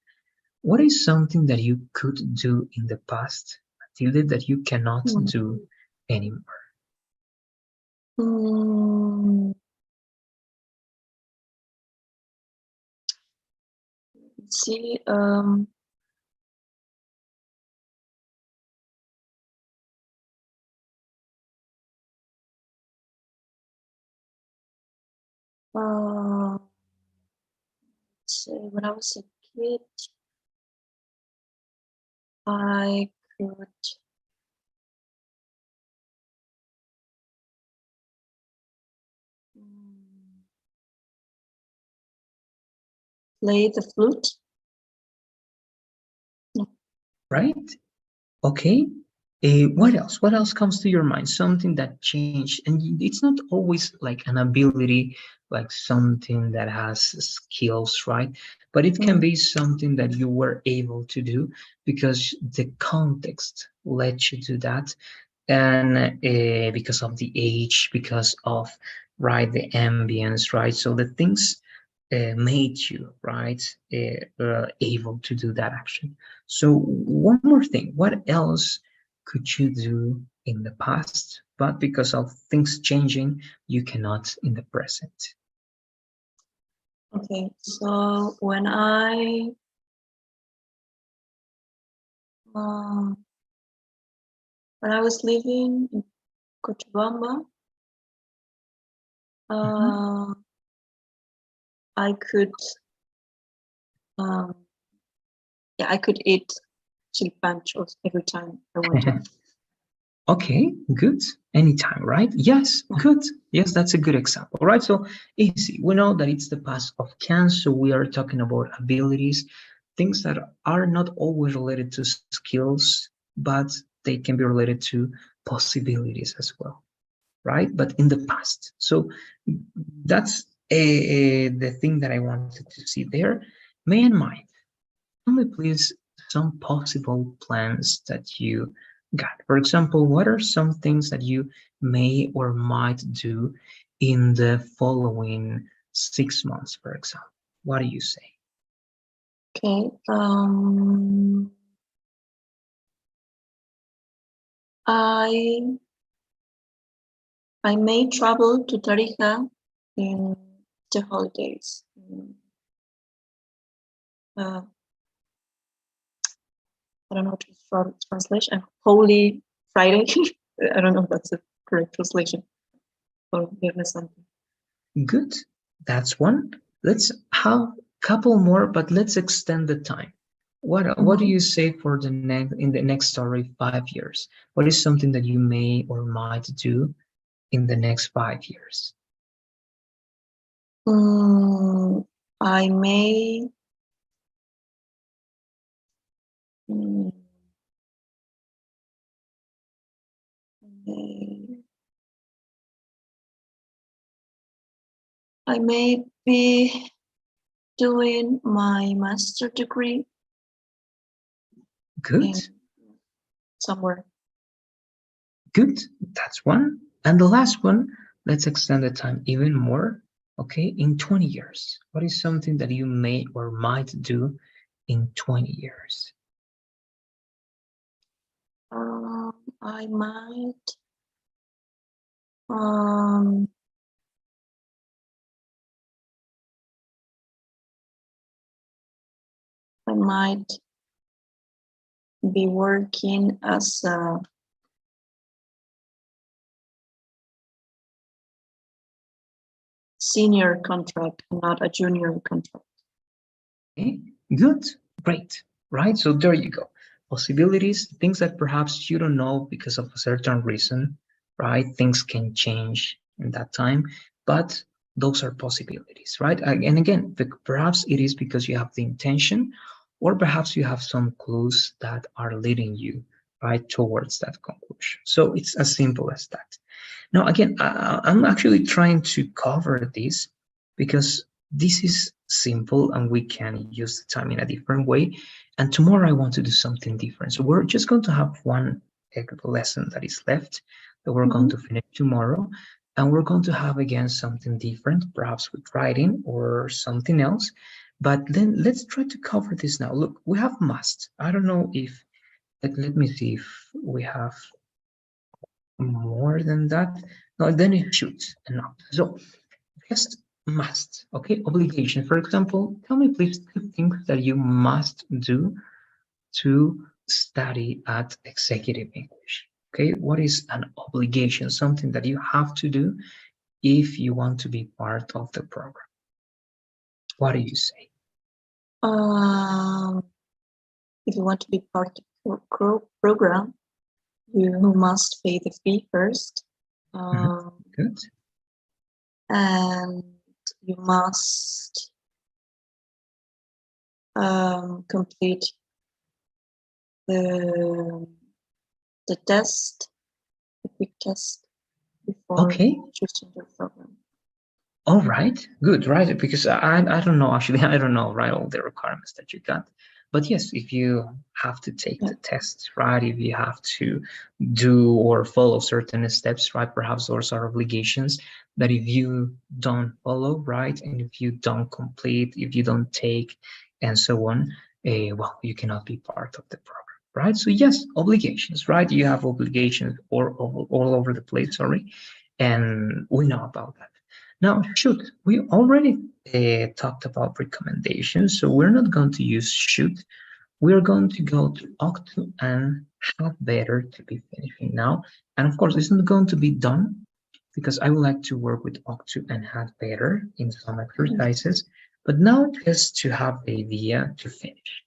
What is something that you could do in the past, Matilde, that you cannot do anymore? See, say when I was a kid, I could play the flute. Right? Okay. What else? What else comes to your mind? Something that changed, and it's not always like an ability, like something that has skills, right? But it can be something that you were able to do because the context led you to that, and because of the age, because of right the ambience, right? So the things made you right able to do that action. So one more thing, what else could you do in the past, but because of things changing, you cannot in the present? Okay, so when I was living in Cochabamba, I could I could eat chili panchos every time I wanted. Okay, good. Anytime, right? Yes, good. Yes, that's a good example, right? So easy. We know that it's the past of can, so we are talking about abilities, things that are not always related to skills, but they can be related to possibilities as well, right? But in the past. So that's the thing that I wanted to see there. May and might. Tell me, please, some possible plans that you got. For example, what are some things that you may or might do in the following 6 months, for example? What do you say? Okay. I may travel to Tarija in the holidays. I don't know what to translation. Holy Friday. I don't know if that's the correct translation. Or Viernes Santo. Good. That's one. Let's have a couple more, but let's extend the time. What do you say for the next in the next story 5 years? What is something that you may or might do in the next 5 years? I may I may be doing my master degree. Good. Somewhere. Good. That's one. And the last one, let's extend the time even more. Okay, in 20 years, what is something that you may or might do in 20 years? I might I might be working as a senior contract, not a junior contract. Okay, good, great, right? So there you go. Possibilities, things that perhaps you don't know because of a certain reason, right? Things can change in that time, but those are possibilities, right? And again, perhaps it is because you have the intention, or perhaps you have some clues that are leading you right towards that conclusion. So it's as simple as that. Now, again, I'm actually trying to cover this because this is simple and we can use the time in a different way. And tomorrow I want to do something different. So we're just going to have one lesson that is left that we're going to finish tomorrow. And we're going to have again something different, perhaps with writing or something else. But then let's try to cover this now. Look, we have must. I don't know if, let me see if we have more than that. No, then it should and not. So just must, okay? Obligation. For example, tell me please 2 things that you must do to study at Executive English. Okay, what is an obligation? Something that you have to do if you want to be part of the program. What do you say? If you want to be part of the program, you must pay the fee first. Good. And you must complete the test, the quick test before choosing your program. All right, good, right? Because I don't know, actually, I don't know, right, all the requirements that you got. But yes, if you have to take the test, right, if you have to do or follow certain steps, right, perhaps those are obligations that if you don't follow, right, and if you don't complete, if you don't take, and so on, well, you cannot be part of the program, right? So yes, obligations, right? You have obligations all over the place, sorry, and we know about that. Now, should, we already talked about recommendations, so we're not going to use should. We're going to go to ought to and have better to be finishing now. And of course, it's not going to be done because I would like to work with ought to and have better in some exercises. But now just to have the idea to finish.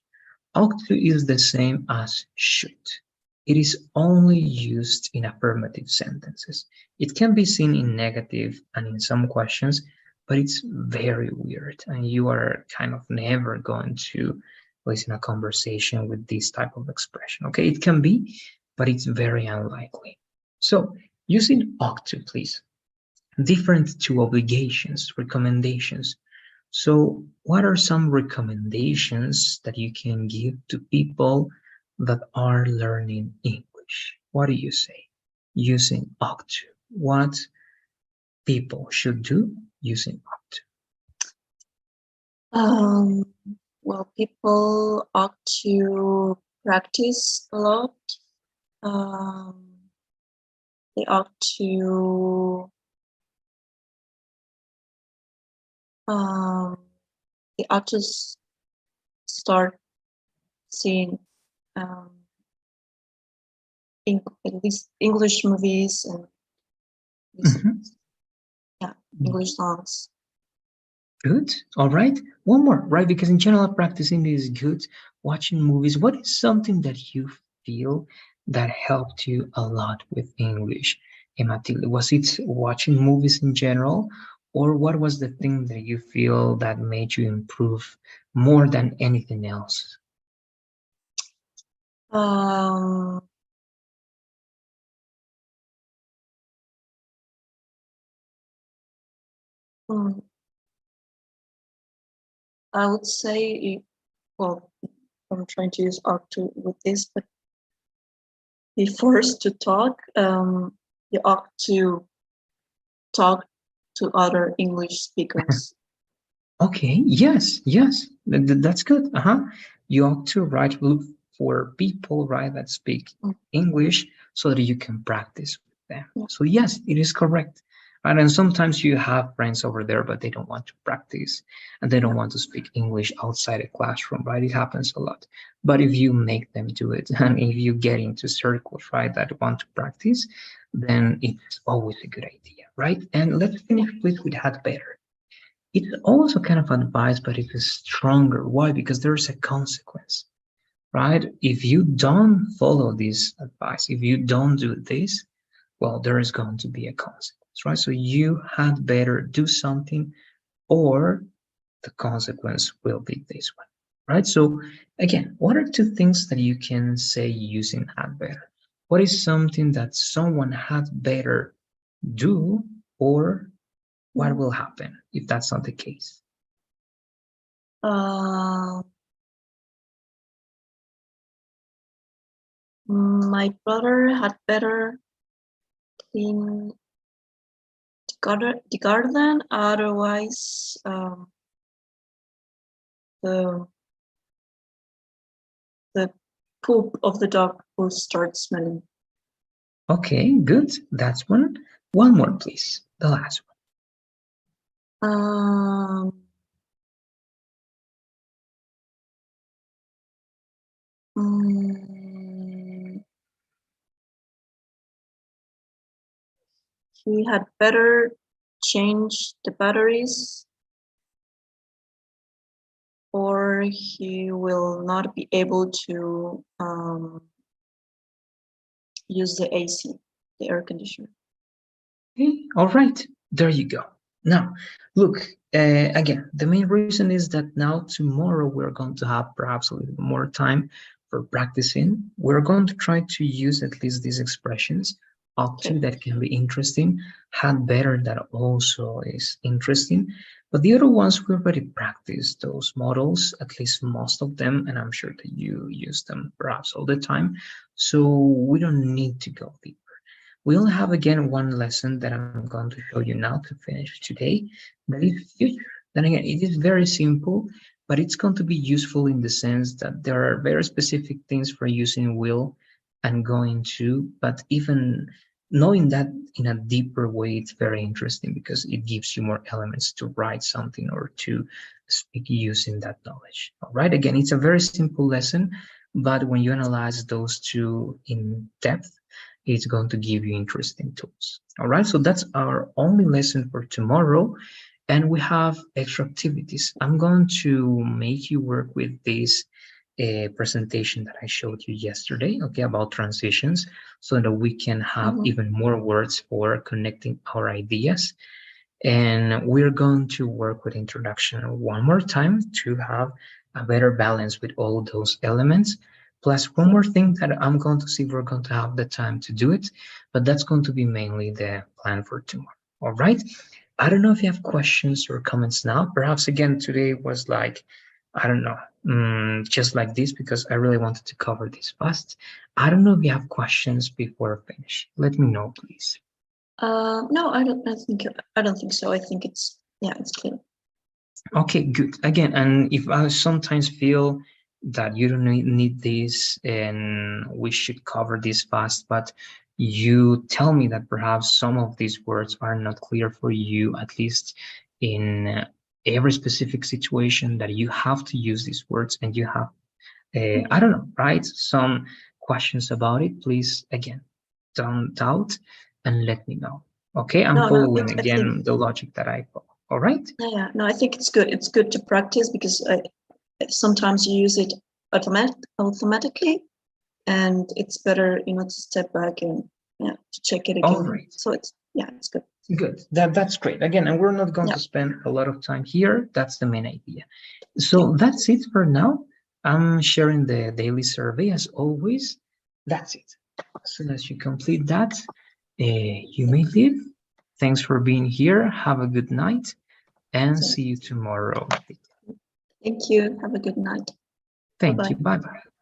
Ought to is the same as should. It is only used in affirmative sentences. It can be seen in negative and in some questions, but it's very weird and you are kind of never going to place in a conversation with this type of expression. Okay, it can be, but it's very unlikely. So using ought to, please. Different to obligations, recommendations. So what are some recommendations that you can give to people that are learning English? What do you say? Using ought to. What people should do using ought to? Well, people ought to practice a lot. They ought to start seeing at least English movies and English songs. Good. All right. One more, right? Because in general, practicing is good. Watching movies. What is something that you feel that helped you a lot with English, Matilde? Was it watching movies in general, or what was the thing that you feel that made you improve more than anything else? I would say, well, I'm trying to use ought to with this, but be forced to talk. You ought to talk to other English speakers. Okay, yes, that's good. You ought to, right, look for people, right, that speak English so that you can practice with them. So yes, it is correct. right? And sometimes you have friends over there, but they don't want to practice and they don't Yeah. want to speak English outside a classroom, right? It happens a lot. But if you make them do it, and if you get into circles, right, that want to practice, then it's always a good idea, right? And let's finish please with had better. It's also kind of advice, but it is stronger. Why? Because there's a consequence, right? If you don't follow this advice, if you don't do this, well, there is going to be a consequence, right? So you had better do something, or the consequence will be this one, right? So again, what are two things that you can say using had better? What is something that someone had better do, or what will happen if that's not the case? My brother had better clean the garden, otherwise the the poop of the dog will start smelling. Okay, good. That's one. One more, please. The last Um, mm, he had better change the batteries, or he will not be able to use the AC, the air conditioner. Okay, all right, there you go. Now, look, again, the main reason is that now tomorrow we're going to have perhaps a little more time for practicing. We're going to try to use at least these expressions up to Okay. that can be interesting, had better that also is interesting. But the other ones we already practiced those models, at least most of them, and I'm sure that you use them perhaps all the time. So we don't need to go deep. We only have again one lesson that I'm going to show you now to finish today, that is future. Then again, it is very simple, but it's going to be useful in the sense that there are very specific things for using will and going to, but even knowing that in a deeper way, it's very interesting because it gives you more elements to write something or to speak using that knowledge. All right, again, it's a very simple lesson, but when you analyze those two in depth, it's going to give you interesting tools. All right, so that's our only lesson for tomorrow. And we have extra activities. I'm going to make you work with this presentation that I showed you yesterday, okay, about transitions, so that we can have even more words for connecting our ideas. And we're going to work with introduction one more time to have a better balance with all those elements. Plus one more thing that I'm going to see if we're going to have the time to do it, but that's going to be mainly the plan for tomorrow. All right. I don't know if you have questions or comments now. Perhaps again, today was like, I don't know, just like this because I really wanted to cover this fast. I don't know if you have questions before I finish. Let me know, please. No, I don't think so. I think it's clear. Okay, good. Again, and if I sometimes feel that you don't need this and we should cover this fast, but you tell me that perhaps some of these words are not clear for you, at least in every specific situation that you have to use these words and you have, I don't know, right? Some questions about it, please, again, don't doubt and let me know. Okay, I'm No, following I think, again the logic that I follow. All right? yeah, no, I think it's good. It's good to practice because sometimes you use it automatically, and it's better, to step back and to check it All again. right. So it's good. Good. That's great. Again, and we're not going to spend a lot of time here. That's the main idea. So that's it for now. I'm sharing the daily survey as always. That's it. As soon as you complete that, you may leave. Thanks for being here. Have a good night and see you tomorrow. Thank you. Have a good night. Thank Bye-bye. you. Bye bye.